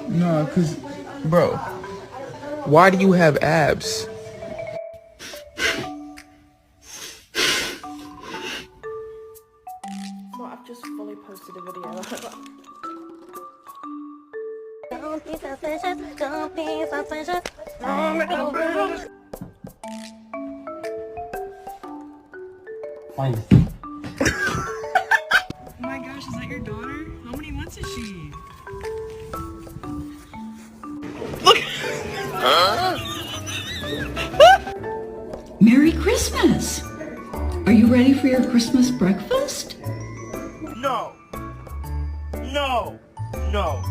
No, cause, bro, why do you have abs? So I've just fully posted a video. Don't be suspicious, don't be suspicious. Oh my gosh, is that your daughter? How many months is she? Merry Christmas! Are you ready for your Christmas breakfast? No! No! No!